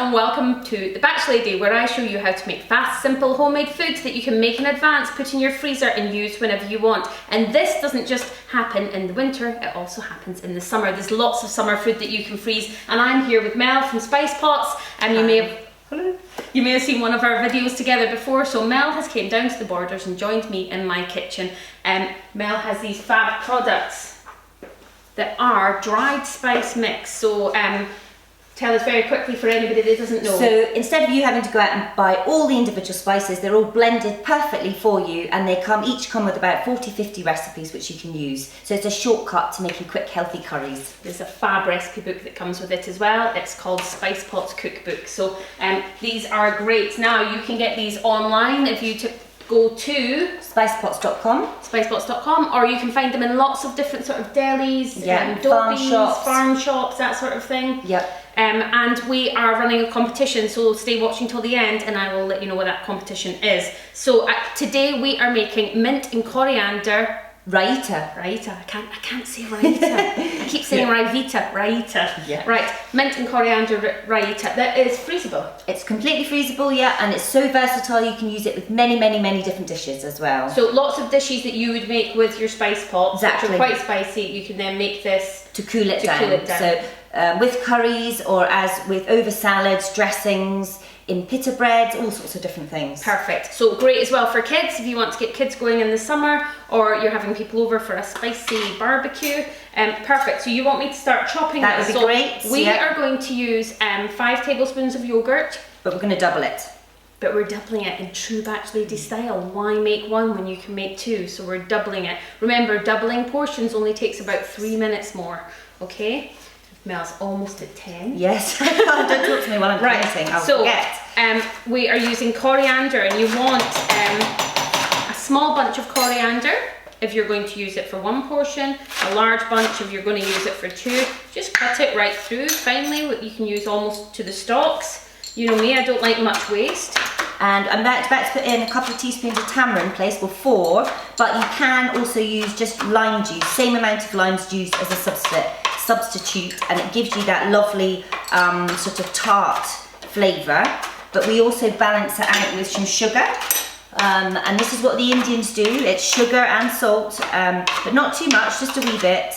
and welcome to The Batch Lady, where I show you how to make fast, simple, homemade foods that you can make in advance, put in your freezer and use whenever you want. And this doesn't just happen in the winter, it also happens in the summer. There's lots of summer food that you can freeze, and I'm here with Mel from Spice Pots, and you may have seen one of our videos together before. So Mel has came down to the Borders and joined me in my kitchen. Mel has these fab products that are dried spice mix. So tell us very quickly for anybody that doesn't know. So instead of you having to go out and buy all the individual spices, they're all blended perfectly for you, and they each come with about 40-50 recipes which you can use. So it's a shortcut to making quick, healthy curries. There's a fab recipe book that comes with it as well. It's called Spice Pots Cookbook. So these are great. Now you can get these online if you go to spicepots.com, or you can find them in lots of different sort of delis, farm shops, that sort of thing. Yep. And we are running a competition, so stay watching till the end and I will let you know what that competition is. So today we are making mint and coriander Raita. I can't say Raita. I keep saying Raita. Yeah. Right, mint and coriander Raita. That is freezable. It's completely freezable, yeah, and it's so versatile you can use it with many different dishes as well. So lots of dishes that you would make with your spice pots, exactly, which are quite spicy, you can then make this to cool it down. So with curries, or as with over salads, dressings, in pita breads, all sorts of different things. Perfect. So great as well for kids if you want to get kids going in the summer, or you're having people over for a spicy barbecue. Perfect. So you want me to start chopping that this? That would be great. We are going to use 5 tablespoons of yogurt. But we're going to double it. But we're doubling it in true Batch Lady style. Why make one when you can make 2? So we're doubling it. Remember, doubling portions only takes about 3 minutes more. Okay? Mel's almost at 10. Yes. Don't talk to me while I'm counting. I'll forget. We are using coriander, and you want a small bunch of coriander if you're going to use it for 1 portion, a large bunch if you're going to use it for 2. Just cut it right through finely. You can use almost to the stalks. You know me, I don't like much waste. And I'm about to put in a couple of teaspoons of tamarind paste, or 4, but you can also use just lime juice, same amount of lime juice as a substitute, and it gives you that lovely sort of tart flavour. But we also balance it out with some sugar, and this is what the Indians do. It's sugar and salt, but not too much, just a wee bit.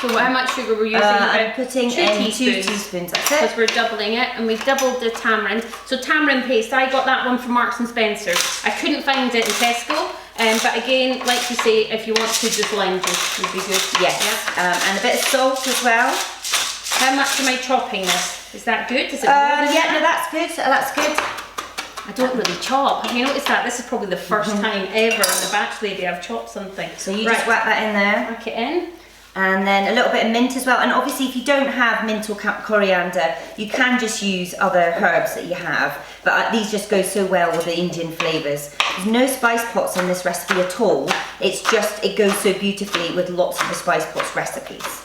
So how much sugar we're using? I'm putting in 2 teaspoons, that's it. Because we're doubling it, and we've doubled the tamarind. So tamarind paste, I got that one from Marks and Spencer. I couldn't find it in Tesco, but again, like you say, if you want to, just lime juice would be good. Yes, and a bit of salt as well. How much am I chopping this? Is that good? Is it yeah, no, that's good. That's good. I don't really chop. Have you noticed that? This is probably the first time ever in The Batch Lady I've chopped something. So you just whack that in there. Whack it in. And then a little bit of mint as well. And obviously if you don't have mint or coriander, you can just use other herbs that you have. But these just go so well with the Indian flavours. There's no spice pots in this recipe at all. It's just, it goes so beautifully with lots of the spice pots recipes.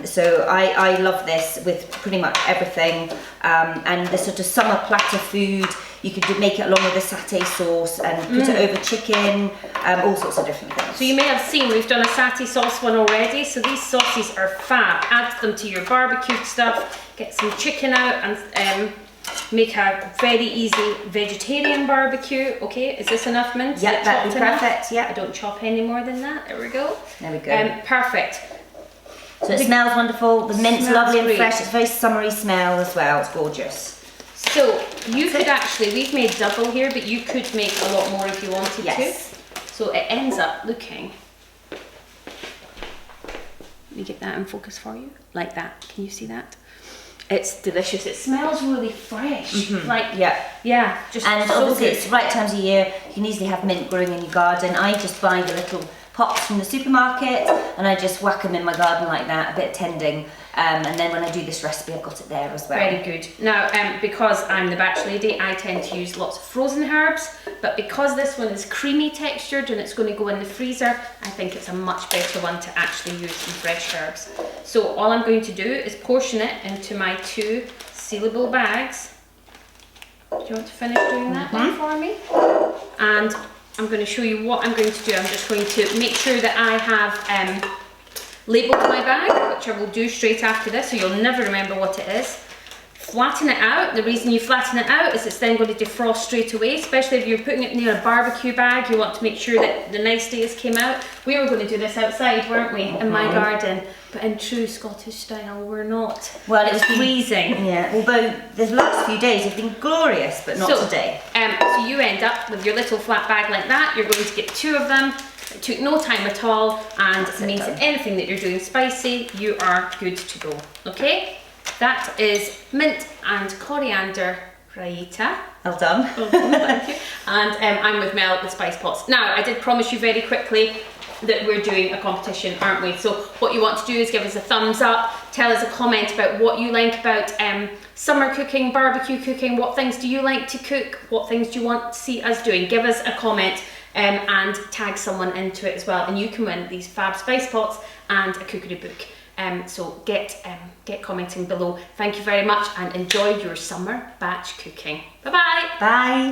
So I love this with pretty much everything. And the sort of summer platter food, you could make it along with a satay sauce and put it over chicken, all sorts of different things. So you may have seen we've done a satay sauce one already. So these sauces are fab. Add them to your barbecue stuff, get some chicken out, and make a very easy vegetarian barbecue. Okay, is this enough mint? Yeah, that'd be perfect. Yeah, I don't chop any more than that. There we go. There we go. Perfect. So it smells wonderful. The mint's lovely and fresh. It's a very summery smell as well. It's gorgeous. So you could actually, we've made double here, but you could make a lot more if you wanted to. So it ends up looking, let me get that in focus for you, like that. Can you see that? It's delicious. It smells really fresh. Just and so obviously good. it's the right times of year. You can easily have mint growing in your garden. I just buy the little pots from the supermarket and I just whack them in my garden like that, a bit tending. And then when I do this recipe, I've got it there as well. Very good. Now, because I'm the Batch Lady, I tend to use lots of frozen herbs, but because this one is creamy textured and it's going to go in the freezer, I think it's a much better one to actually use some fresh herbs. So all I'm going to do is portion it into my 2 sealable bags. Do you want to finish doing that one for me? And I'm going to show you what I'm going to do. I'm just going to make sure that I have labelled my bag, which I will do straight after this, so you'll never remember what it is. flatten it out. The reason you flatten it out is it's then going to defrost straight away, especially if you're putting it near a barbecue bag. You want to make sure that the niceties came out. We were going to do this outside, weren't we, in my garden, but in true Scottish style we're not. Well, it's freezing. Yeah, although the last few days have been glorious, but not today. So you end up with your little flat bag like that. You're going to get 2 of them. It took no time at all, and it means that anything that you're doing spicy, you are good to go. Okay? That is mint and coriander raita. Well done. Thank you. And I'm with Mel at the Spice Pots. Now, I did promise you very quickly that we're doing a competition, aren't we? So what you want to do is give us a thumbs up, tell us a comment about what you like about summer cooking, barbecue cooking, what things do you like to cook, what things do you want to see us doing. Give us a comment and tag someone into it as well, and you can win these fab spice pots and a cookery book. So get commenting below. Thank you very much and enjoy your summer batch cooking. Bye-bye. Bye.